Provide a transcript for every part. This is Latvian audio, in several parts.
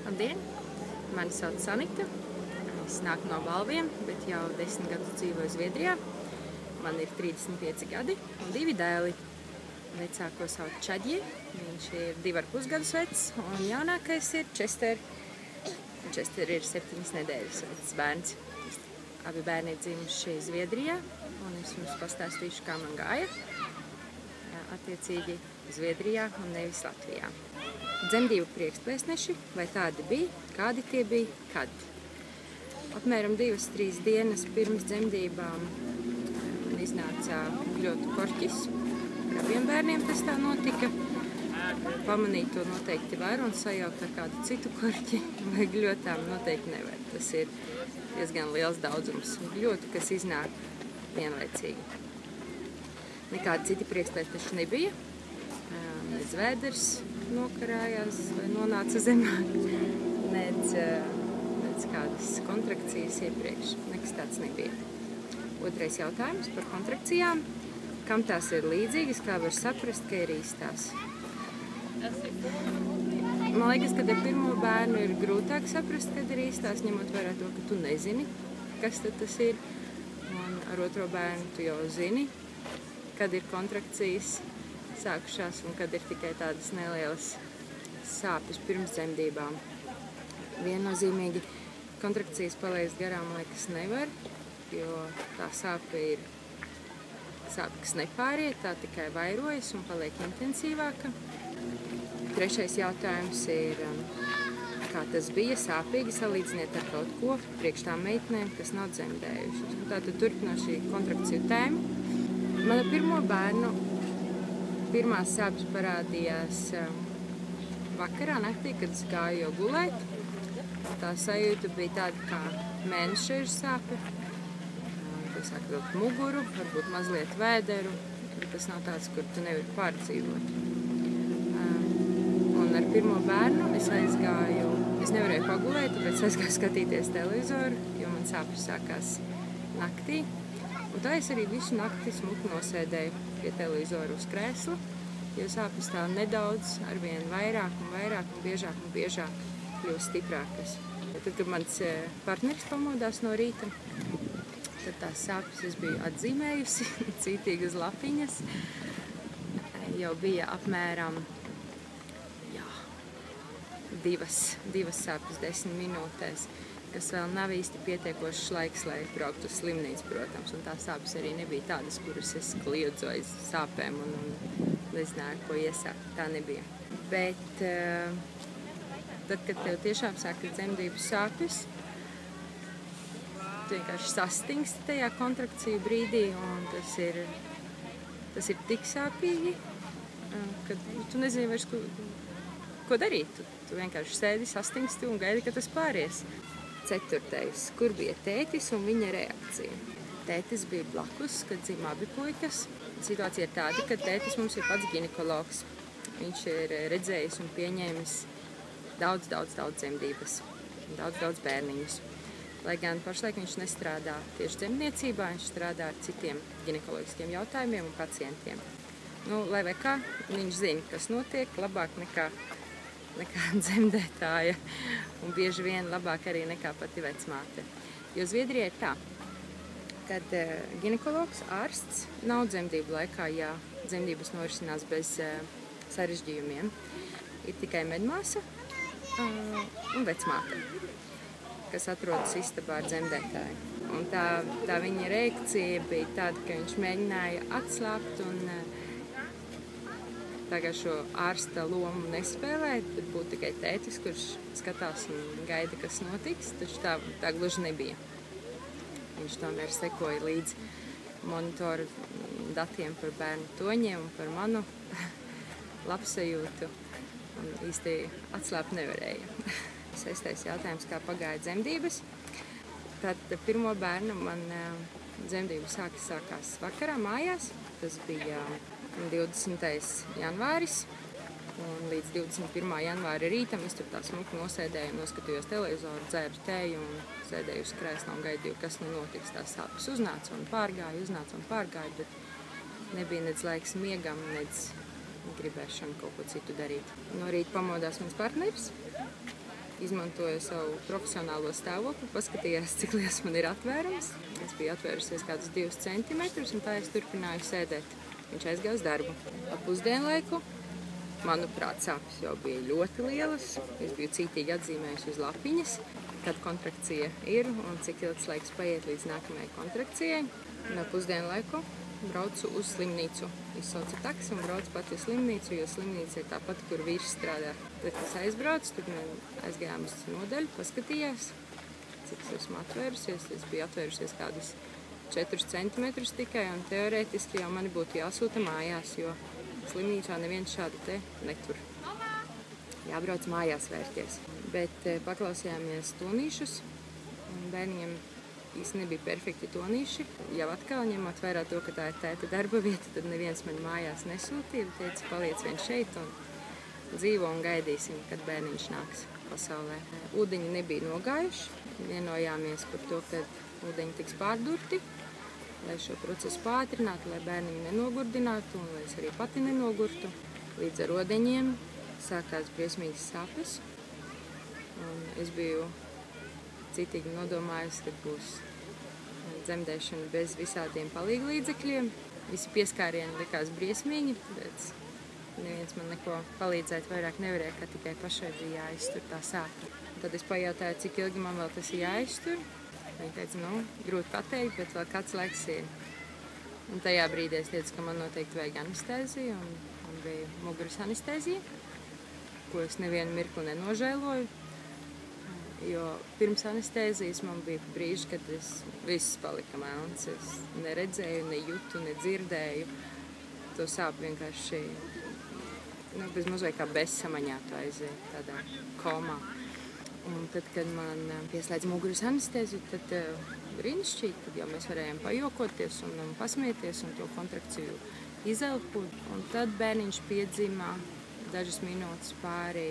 Labdien! Mani sauc Sanita. Es nāku no Balviem, bet jau 10 gadus dzīvoju Zviedrijā. Man ir 35 gadi un 2 dēli. Vecāko sauc Čadji, viņš ir 2,5 gadus vecs, un jaunākais ir Čester. Čester ir 7 nedēļas vecs bērns. Abi bērni ir dzimuši Zviedrijā, un es jums pastāstīšu, kā man gāja. Attiecīgi Zviedrijā un nevis Latvijā. Dzemdību priekšpēsneši, vai tādi bija, kādi tie bija, kad? Apmēram 2-3 dienas pirms dzemdībām iznāca gļotu korķis. Ar abiem bērniem tas tā notika. Pamanīt to noteikti var un sajaukt ar kādu citu korķi vai gļotām noteikti nevar. Tas ir diezgan liels daudzums gļotu, kas iznāk vienlaicīgi. Nekādi citi priekšpēsneši nebija. Nec vēders nokarājās vai nonāca zemāk, nec kādas kontrakcijas iepriekš. Nekas tāds nebija. Otrais jautājums par kontrakcijām. Kam tās ir līdzīgas, kā var saprast, ka ir īstās? Man liekas, ka ar pirmo bērnu ir grūtāk saprast, kad ir īstās, ņemot vērā to, ka tu nezini, kas tad tas ir. Un ar otro bērnu tu jau zini, kad ir kontrakcijas sākušās un kad ir tikai tādas nelielas sāpes pirms dzemdībām. Viennozīmīgi kontrakcijas palaist garām, liekas, nevar, jo tā sāpe ir sāpe, kas nepāriet, tā tikai vairojas un paliek intensīvāka. Trešais jautājums ir, kā tas bija sāpīgi salīdziniet ar kaut ko priekš tām meitenēm, kas nav dzemdējušas. Tātad turpinot šī kontrakciju tēmu. Mana pirmo bērnu pirmās sāpes parādījās vakarā naktī, kad es gāju jau gulēt. Tā sajūta bija tāda kā mēnešēžu sāpe. Tu sāk vilkt muguru, varbūt mazliet vēderu, bet tas nav tāds, kur tu nevari pārdzīvot. Un ar pirmo bērnu es nevarēju pagulēt, tāpēc aizgāju skatīties televizoru, jo man sāpes sākās naktī. Un tā es arī visu nakti smuki nosēdēju pie televizora uz krēsla, jo sāpes tā nedaudz, arvien vairāk un biežāk kļūst stiprākas. Tad, kad mans partneris pamodās no rīta, tad tās sāpes es biju atzīmējusi, cītīgi uz lapiņas. Jau bija apmēram divas sāpes 10 minūtēs, kas vēl nav īsti pietiekošs laiks, lai brauktu uz slimnīcu, protams. Un tās sāpes arī nebija tādas, kuras es kliedzu aiz sāpēm un nezināju, ko iesākt. Tā nebija. Bet tad, kad tev tiešām sāka dzemdību sāpes, tu vienkārši sastingsti tajā kontrakciju brīdī, un tas ir tik sāpīgi, ka tu nezini vairs, ko darīt. Tu vienkārši sēdi, sastingsti un gaidi, ka tas pāries. 4. Kur bija tētis un viņa reakcija? Tētis bija blakus, kad dzima abi puikas. Situācija ir tāda, ka tētis mums ir pats ginekologs. Viņš ir redzējis un pieņēmis daudz dzemdības, daudz bērniņus. Lai gan pašlaik viņš nestrādā tieši dzemdniecībā, viņš strādā ar citiem ginekoloģiskiem jautājumiem un pacientiem. Lai vai kā, viņš zina, kas notiek labāk nekā dzemdētāja, un bieži vien labāk arī nekā pati vecmāte. Jo Zviedrijā ir tā, kad ginekologs, ārsts nav dzemdību laikā, ja dzemdības norisinās bez sarežģījumiem. Ir tikai medmāsa un vecmāte, kas atrodas istabā ar dzemdētāju. Un tā viņa reakcija bija tāda, ka viņš mēģināja atslābt un tagad šo ārsta lomu nespēlēt, bet būtu tikai tētis, kurš skatās un gaida, kas notiks, taču tā gluži nebija. Viņš tomēr sekoja līdz monitoru datiem par bērnu toņiem un par manu labsajūtu, un īsti atslāpt nevarēja. 6. jautājums, kā pagāja dzemdības. Tad pirmo bērnu man dzemdības sākās vakarā mājās. Tas bija 20. janvāris, un līdz 21. janvāra rītam es tur tā smuki nosēdēju, noskatījos televizoru, dzēru tēju un sēdēju uz krēsla un gaidīju, kas notiks. Tās sāpes uznāca un pārgāja, bet nebija nec laiks miegam, nec gribēšana kaut ko citu darīt. No rīta pamodās mans partneris, izmantoju savu profesionālo stāvokli, paskatījās, cik liels man ir atvērums. Es biju atvērusies kādus 2 centimetrus, un tā es turpināju sēdēt. Viņš aizgāja uz darbu. Ap pusdienlaiku, manuprāt, sāpes jau bija ļoti lielas. Es biju cītīgi atzīmējusi uz lapiņas, kad kontrakcija ir un cik ilgs laiks paiet līdz nākamajai kontrakcijai. Un ap pusdienlaiku braucu uz slimnīcu. Izsaucu taksi un braucu pati uz slimnīcu, jo slimnīca ir tā pati, kur vīrs strādā. Tad, kad es aizbraucu, tad aizgājām uz nodaļu, paskatījās, cik es esmu atvērusies. Es biju atvērusies kādus 4 centimetrus tikai, un teorētiski jau mani būtu jāsūta mājās, jo slimnīcā neviens šādu te netur. Jābrauc mājās vērties. Bet paklausījāmies tonīšus, un bērniņam īsti nebija perfekti tonīši. Jau atkal ņemot vērā to, ka tā ir tēta darba vieta, tad neviens mani mājās nesūtīja. Teica, paliec vien šeit un dzīvo un gaidīsim, kad bērniņš nāks pasaulē. Ūdeņi nebija nogājuši. Vienojāmies par to, ka ūdeņi tiks pārdurti, lai šo procesu pātrinātu, lai bērniņu nenogurdinātu un lai es arī pati nenogurtu. Līdz ar ūdeņiem sākās briesmīgas sāpes. Un es biju citīgi nodomājusi, ka būs dzemdēšana bez visādiem palīglīdzekļiem. Visi pieskārieni likās briesmīgi, bet neviens man neko palīdzēt vairāk nevarēja, kā tikai pašai bija jāiztur tā sāpe. Tad es pajautāju, cik ilgi man vēl tas ir jāiztur. Viņa teica, grūti pateikt, bet vēl kāds laiks ir. Un tajā brīdī es teicu, ka man noteikti vajag anestēziju, un bija muguras anestēzija, ko es nevienu mirkli nenožēloju. Jo pirms anestēzijas man bija brīži, kad viss palika melns. Es neredzēju, nejūtu, nedzirdēju. To sāp vienkārši bez mazliet kā bezsamaņā to aiziet, tādā komā. Un tad, kad man pieslēdz muguras anestēziju, tad brīnišķīgi, tad jau mēs varējām pajokoties un pasmieties un to kontrakciju izelpot. Un tad bērniņš piedzima dažas minūtes pāri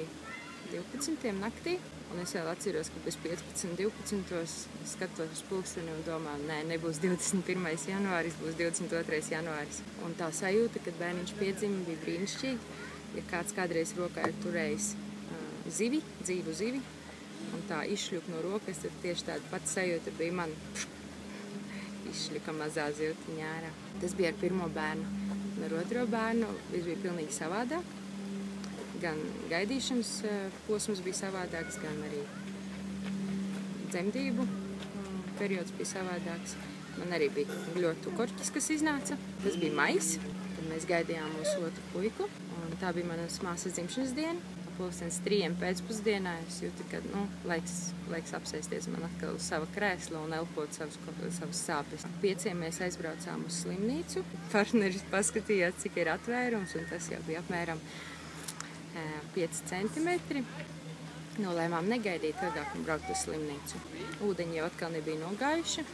12. naktī. Un es vēl atceros, ka pēc 15, 12. skatos uz pulksteni un domāju, nebūs 21. janvāris, būs 22. janvāris. Un tā sajūta, kad bērniņš piedzima, bija brīnišķīgi. Ja kāds kādreiz rokā ir turējis dzīvu zivi, un tā izšļuka no rokas, tad tieši tāda pati sajūta bija man. Izšļuka mazā zivtiņā ārā. Tas bija ar pirmo bērnu. Un ar otro bērnu viss bija pilnīgi savādāk. Gan gaidīšanas posms bija savādāks, gan arī dzemdību periods bija savādāks. Man arī bija ļoti korķis, kas iznāca. Tas bija maijs, kad mēs gaidījām mūsu otru puiku. Un tā bija manas māsas dzimšanas diena. Pulkstens 3 pēcpusdienā es jūtu, ka laiks apsēsties man atkal uz sava krēsla un elpot savas sāpes. 5 mēs aizbraucām uz slimnīcu. Partneris paskatījās, cik ir atvērums, un tas jau bija apmēram 5 centimetri. Nolēmām negaidīt ilgāk un braukt uz slimnīcu. Ūdeņi jau atkal nebija nogājuši.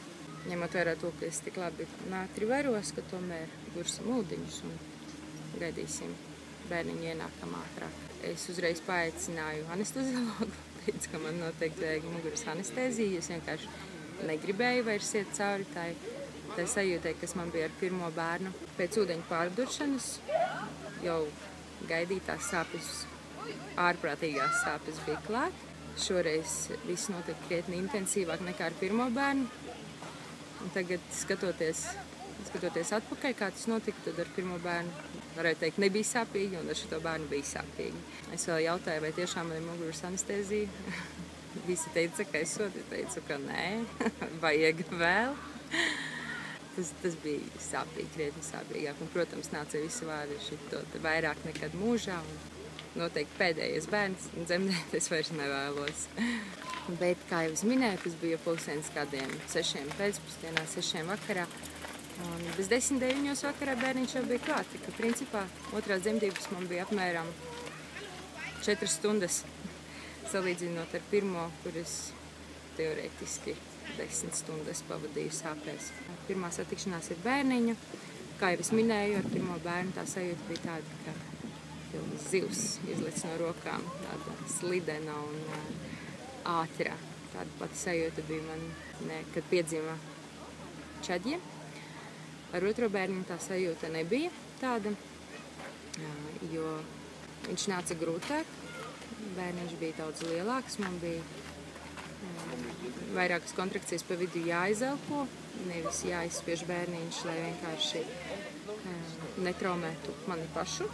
Ņemot vērā to, ka es tik labi nātri varos, ka tomēr gursim ūdeņus un gaidīsim bērniņu ienākam ātrāk. Es uzreiz paaicināju anesteziologu, teicu, ka man noteikti vajag muguras anestēziju. Es vienkārši negribēju vairs iet cauri tai sajūtai, kas man bija ar pirmo bērnu. Pēc ūdeņu pārduršanas jau gaidītās sāpes, ārprātīgās sāpes bija klāt. Šoreiz viss notika krietni intensīvāk nekā ar pirmo bērnu. Un tagad, skatoties atpakaļ, kā tas notika, tad ar pirmo bērnu, varētu teikt, nebija sāpīgi, un ar šito bērnu bija sāpīgi. Es vēl jautāju, vai tiešām man ir muguras anestēzija. Visi teica, ka esot, teicu, ka nē, vajag vēl. Tas bija sāpīgi, krietni sāpīgāk. Un, protams, nāca visi vārdi šito vairāk nekad mūžā. Un noteikti pēdējais bērns, un dzemdēt es vairs nevēlos. Bet, kā jau es minēju, tas bija pulkstenis kādiem 6 pēcpusdienā, 6 vakarā. Un bez 10-9 vakarā bērniņš jau bija klāt. Ka, principā, otrās dzemdības man bija apmēram 4 stundas, salīdzinot ar pirmo, kuras teorētiski 10 stundas pavadīju sāpēs. Pirmā satikšanās ar bērniņu. Kā jau es minēju, ar pirmo bērnu tā sajūta bija tāda, ka zivs izlec no rokām, tāda slidena un ātrā. Tāda pati sajūta bija man, kad piedzima Čadja. Ar otro bērnu tā sajūta nebija tāda, jo viņš nāca grūtāk. bērniņš bija daudz lielāks, man bija vairākas kontrakcijas pa vidu jāizelpo, nevis jāizspiež bērniņš, lai vienkārši netraumētu mani pašu.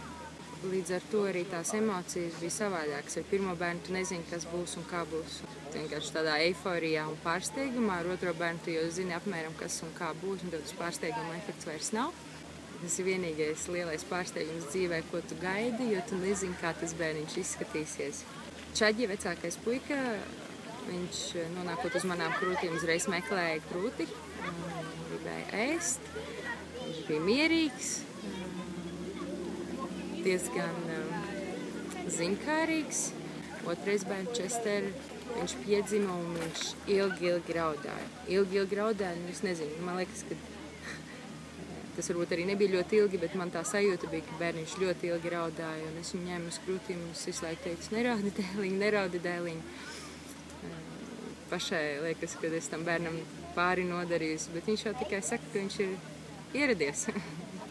Līdz ar to arī tās emocijas bija savādākas. Ar pirmo bērnu tu nezini, kas būs un kā būs. Vienkārši tādā eiforijā un pārsteigumā. Ar otro bērnu tu jau zini apmēram, kas un kā būs, un tev tas pārsteiguma efekts vairs nav. Tas ir vienīgais lielais pārsteigums dzīvē, ko tu gaidi, jo tu nezini, kā tas bērniņš izskatīsies. Čaģi, vecākais puika, viņš nonākot uz manām krūtīm, uzreiz meklēja krūti, gribēja ēst. Viņš bija mierīgs, diezgan zinkārīgs. Otrais bērns Chester, viņš piedzima un viņš ilgi raudāja. Ilgi raudāja, es nezinu, man liekas, ka tas varbūt arī nebija ļoti ilgi, bet man tā sajūta bija, ka bērniņš ļoti ilgi raudāja. Un es viņu ņēmu uz krūtīm un es visu laiku teicu, neraudi dēliņ. Pašai liekas, ka es tam bērnam pāri nodarījusi, bet viņš jau tikai saka, ka viņš ir ieradies,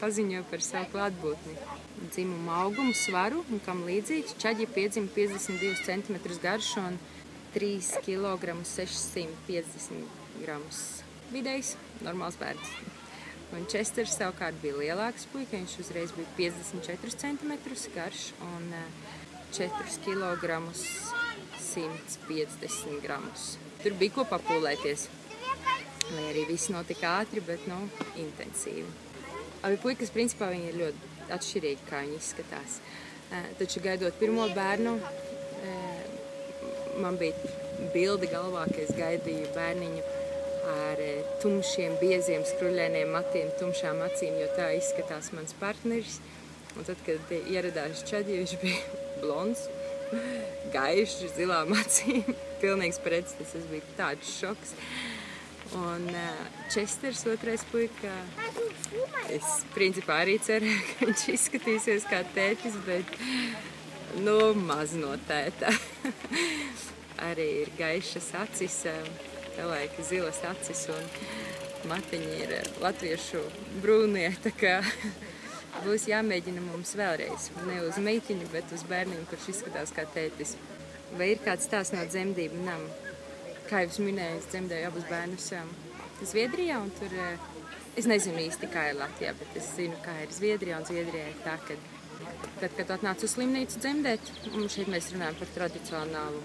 paziņo par savu klātbūtni. Dzimumu augumu, svaru un kam līdzīgs. Čaģi piedzima 52 cm garš un 3 kg 650 gramus. Vidējs, normāls bērns. Un Chesters savukārt bija lielāks puika, viņš uzreiz bija 54 cm garš un 4 kg 150 gramus. Tur bija ko papūlēties, lai arī viss notika ātri, bet intensīvi. Abi puikas principā viņi ir ļoti atšķirīgi, kā viņi izskatās. Taču gaidot pirmo bērnu, man bija bilde galvā, ka es gaidīju bērniņu ar tumšiem, bieziem, skruļainiem matiem, tumšām acīm, jo tā izskatās mans partneris. Un tad, kad ieradās Čaģi, viņš bija blonds, gaišs, zilām acīm, pilnīgs pretstats. Tas bija tāds šoks. Un Chesters, otrais puika, es principā arī cerēju, ka viņš izskatīsies kā tētis, bet maz no tēta. Arī ir gaišas acis, pelēki zilas acis un matiņi ir latviešu brūnie, tā kā būs jāmēģina mums vēlreiz. Ne uz meitiņu, bet uz bērniņu, kurš izskatās kā tētis. Vai ir kāds stāsts no dzemdību nama? Kā jau es minēju, es dzemdēju abus bērnus Zviedrijā, un tur es nezinu īsti, kā ir Latvijā, bet es zinu, kā ir Zviedrijā, un Zviedrijā ir tā, ka tad, kad atnāc uz slimnīcu dzemdēt, un šeit mēs runājam par tradicionālu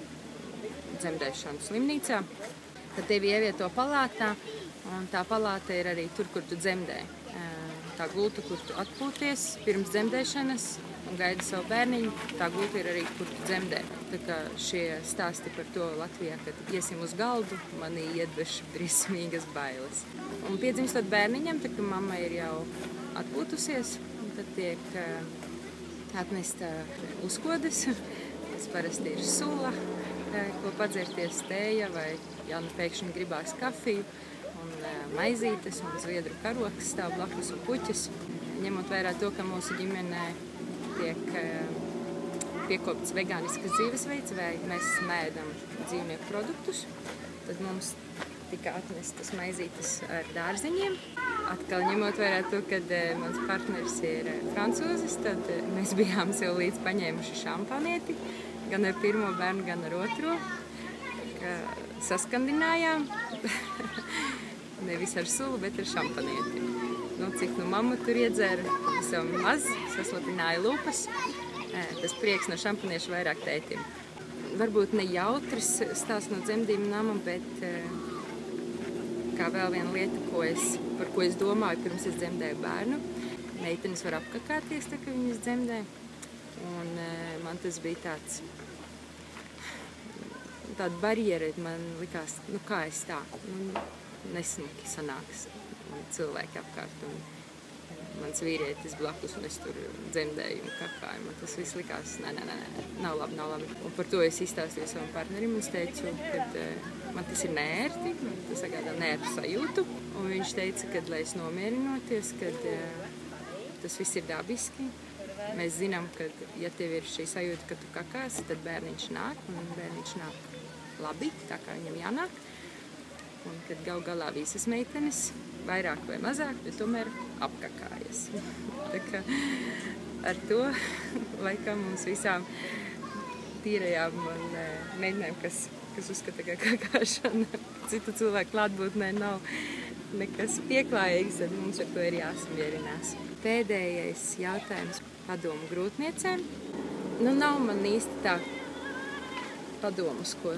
dzemdēšanu slimnīcā, tad tevi ievieto palātā, un tā palāta ir arī tur, kur tu dzemdē. Tā gulta, kur tu atpūties pirms dzemdēšanas un gaidi savu bērniņu, tā gulta ir arī, kur tu dzemdē. Tā kā šie stāsti par to Latvijā, kad iesim uz galdu, manī iedveša briesmīgas bailes. Un piedzimstot bērniņam, tā kā mamma ir jau atpūtusies, tad tiek atnesta uzkodas, kas parasti ir sula, ko padzerties tēja vai, ja pēkšņi gribās kafiju, un maizītes un zviedru karoks stāv blakus un puķis. Ņemot vērā to, ka mūsu ģimenē tiek piekopts vegāniskas dzīvesveids vai mēs neēdam dzīvnieku produktus, tad mums tika atnestas maizītes ar dārziņiem. Atkal ņemot vērā to, ka mans partneris ir francūzis, tad mēs bijām sev līdz paņēmuši šampanieti, gan ar pirmo bērnu, gan ar otro. Saskandinājām. Nevis ar sulu, bet ar šampanieti. Cik mamma tur iedzēra, pavisam maz, saslapināja lūpas. Tas prieks no šampanieša vairāk tētim. Varbūt ne jautrs stāsts no dzemdību nama, bet kā vēl viena lieta, par ko es domāju, pirms es dzemdēju bērnu. Meitenes var apkakāties, tā, ka viņas dzemdē. Un man tas bija tāda barjera, man likās, kā es tā, nesmuki sanāks cilvēki apkārt. Un mans vīrietis blakus, un es tur dzemdēju un kakāju. Man tas viss likās, nē, nav labi. Un par to es izstāstīju savam partnerim, un es teicu, ka man tas ir neērti, man tas sagādā neērtu sajūtu. Un viņš teica, ka, lai es nomierinoties, ka tas viss ir dabiski. Mēs zinām, ka, ja tev ir šī sajūta, ka tu kakāsi, tad bērniņš nāk, un bērniņš nāk labi, tā kā viņam jānāk. Un kad gal galā visas meitenes, vairāk vai mazāk, bet tomēr apkakājas. Tā kā ar to laikam mums visām tīrajām meitenēm, kas uzskata, ka kakāšana citu cilvēku klātbūtnē nav nekas pieklājīgs, tad mums ar to ir jāsamierinās. Pēdējais jautājums padomu grūtniecēm. Nav man īsti tā padomus, ko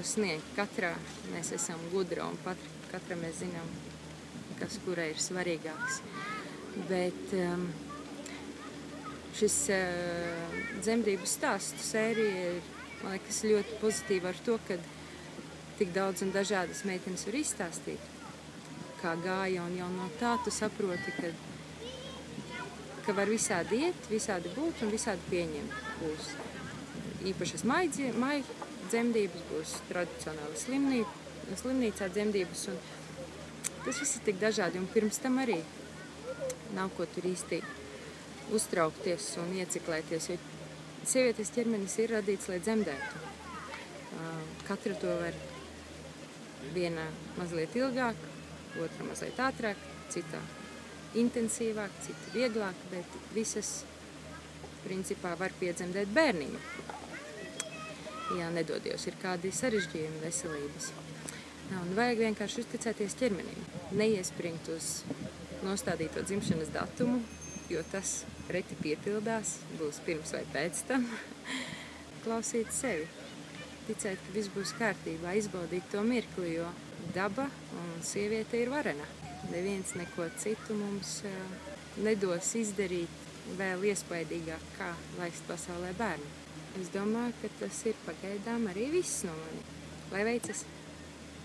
sniegt. Katrā mēs esam gudra un katra mēs zinām, kas kurai ir svarīgāks. Bet šis dzemdību stāstu sērija ir, man liekas, ļoti pozitīva ar to, ka tik daudz un dažādas meitenes var izstāstīt, kā gāja, un jau no tā tu saproti, ka var visādi iet, visādi būt un visādi pieņemt. Būs īpašas māju dzemdības, būs tradicionāli slimnīcā dzemdības, un tas viss ir tik dažādi, un pirms tam arī nav ko tur īsti uztraukties un ieciklēties, jo sievietes ķermenis ir radīts, lai dzemdētu. Katra to var viena mazliet ilgāk, otra mazliet ātrāk, cita intensīvāk, cita vieglāk, bet visas principā var piedzemdēt bērniņu. Ja nedodies, ir kādi sarežģījumi veselības. Un vajag vienkārši uzticēties ķermenim, neiespringt uz nostādīto dzimšanas datumu, jo tas reti piepildās, būs pirms vai pēc tam. Klausīt sevi, ticēt, ka viss būs kārtībā, izbaudīt to mirkli, jo daba un sieviete ir varena. Neviens neko citu mums nedos izdarīt vēl iespaidīgāk, kā laist pasaulē bērnu. Es domāju, ka tas ir pagaidām arī viss no mani. Lai veicas!